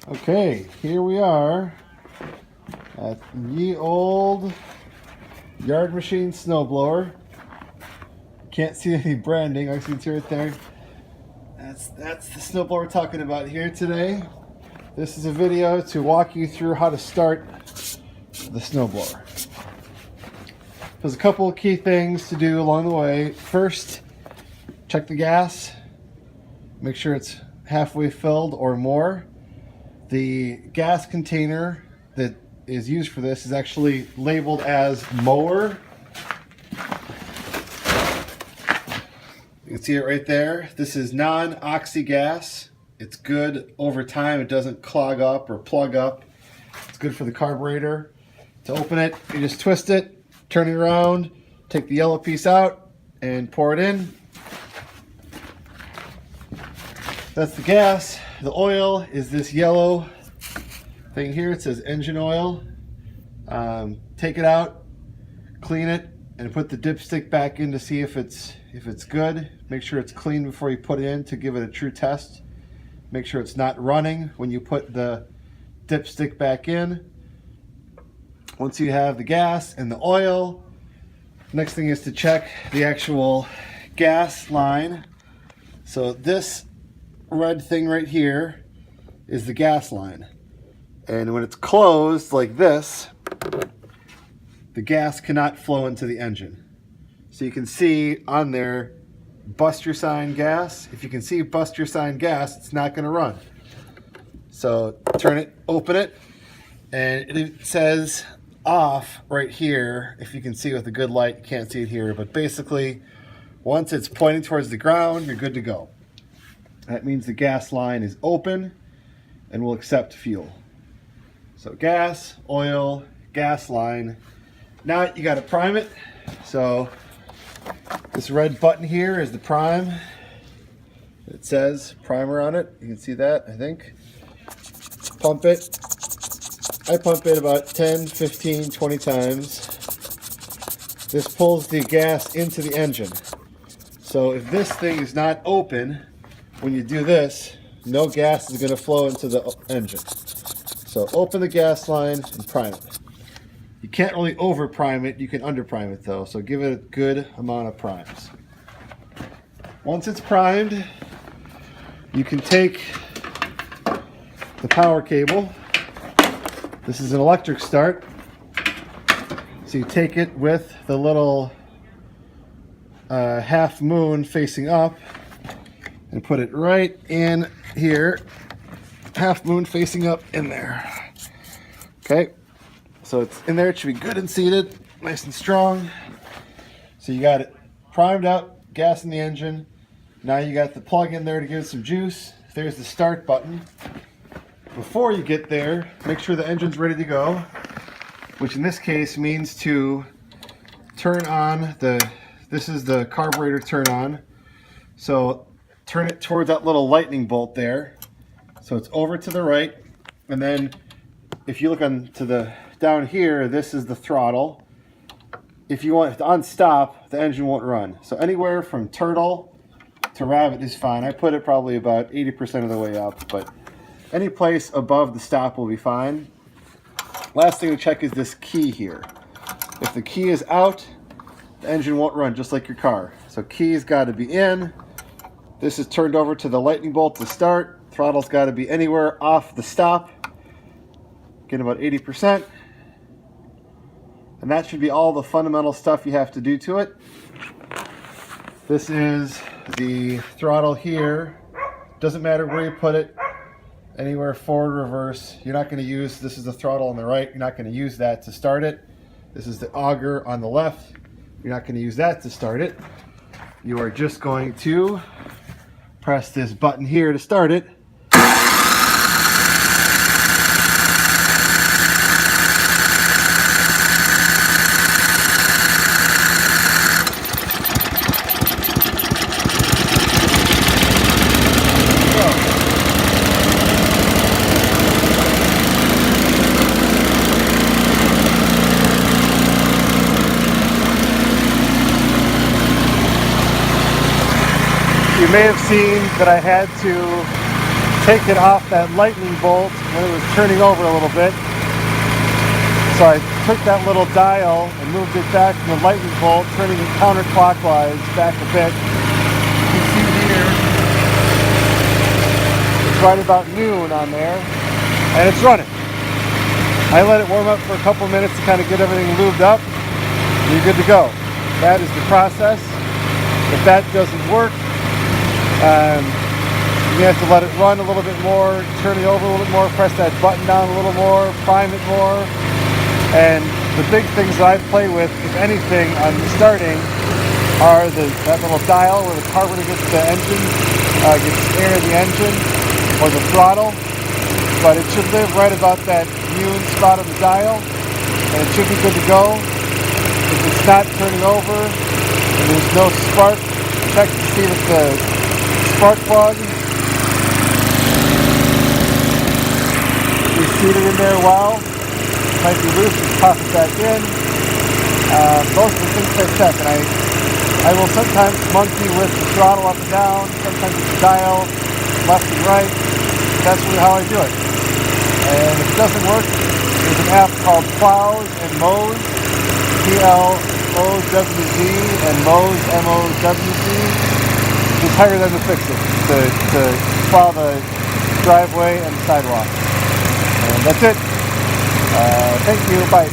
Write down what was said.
Okay, here we are at ye old Yard Machine snowblower. Can't see any branding. I see it's right there. That's the snowblower we're talking about here today. This is a video to walk you through how to start the snowblower. There's a couple of key things to do along the way. First, check the gas. Make sure it's halfway filled or more. The gas container that is used for this is actually labeled as mower. You can see it right there. This is non-oxy gas. It's good over time. It doesn't clog up or plug up. It's good for the carburetor. To open it, you just twist it, turn it around, take the yellow piece out, and pour it in. That's the gas. The oil is this yellow thing here. It says engine oil. Take it out, clean it, and put the dipstick back in to see if it's good. Make sure it's clean before you put it in to give it a true test. Make sure it's not running when you put the dipstick back in. Once you have the gas and the oil, next thing is to check the actual gas line. So this red thing right here is the gas line, and when it's closed like this, the gas cannot flow into the engine. So you can see on there, bust your sign gas. If you can see bust your sign gas, it's not going to run. So turn it, open it, and it says off right here. If you can see with a good light, you can't see it here, but basically once it's pointing towards the ground, you're good to go. That means the gas line is open and will accept fuel. So gas, oil, gas line. Now you got to prime it. So this red button here is the prime. It says primer on it. You can see that, I think. Pump it. I pump it about 10, 15, 20 times. This pulls the gas into the engine. So if this thing is not open, when you do this, no gas is going to flow into the engine. So open the gas line and prime it. You can't really over prime it, you can under prime it though, so give it a good amount of primes. Once it's primed, you can take the power cable. This is an electric start. So you take it with the little half moon facing up and put it right in here, half moon facing up in there. Okay, so it's in there. It should be good and seated, nice and strong. So you got it primed up, gas in the engine. Now you got the plug in there to give it some juice. There's the start button. Before you get there, make sure the engine's ready to go, which in this case means to turn on this is the carburetor turn on. So turn it toward that little lightning bolt there. So it's over to the right. And then if you look down here, this is the throttle. If you want on stop, the engine won't run. So anywhere from turtle to rabbit is fine. I put it probably about 80% of the way up, but any place above the stop will be fine. Last thing to check is this key here. If the key is out, the engine won't run, just like your car. So key's got to be in. This is turned over to the lightning bolt to start. Throttle's got to be anywhere off the stop. Get about 80%. And that should be all the fundamental stuff you have to do to it. This is the throttle here. Doesn't matter where you put it. Anywhere forward, reverse. You're not going to use, this is the throttle on the right. You're not going to use that to start it. This is the auger on the left. You're not going to use that to start it. You are just going to press this button here to start it. You may have seen that I had to take it off that lightning bolt when it was turning over a little bit. So I took that little dial and moved it back from the lightning bolt, turning it counterclockwise back a bit. You can see here, it's right about noon on there, and it's running. I let it warm up for a couple minutes to kind of get everything lubed up, and you're good to go. That is the process. If that doesn't work, you have to let it run a little bit more, turn it over a little bit more, press that button down a little more, prime it more. And the big things that I play with, if anything, on starting are that little dial where the carburetor gets the engine, gets air in the engine, or the throttle. But it should live right about that noon spot on the dial, and it should be good to go. If it's not turning over and there's no spark, check to see if the spark plug is seated in there well. Might be loose, just pop it back in. Those are the things I check, and I will sometimes monkey with the throttle up and down, sometimes with the dial left and right. That's really how I do it. And if it doesn't work, there's an app called Plows and Mows, P-L-O-W-Z, and Mows, M-O-W-Z. Just hire them to fix it, to plow the driveway and the sidewalk. And that's it. Thank you. Bye.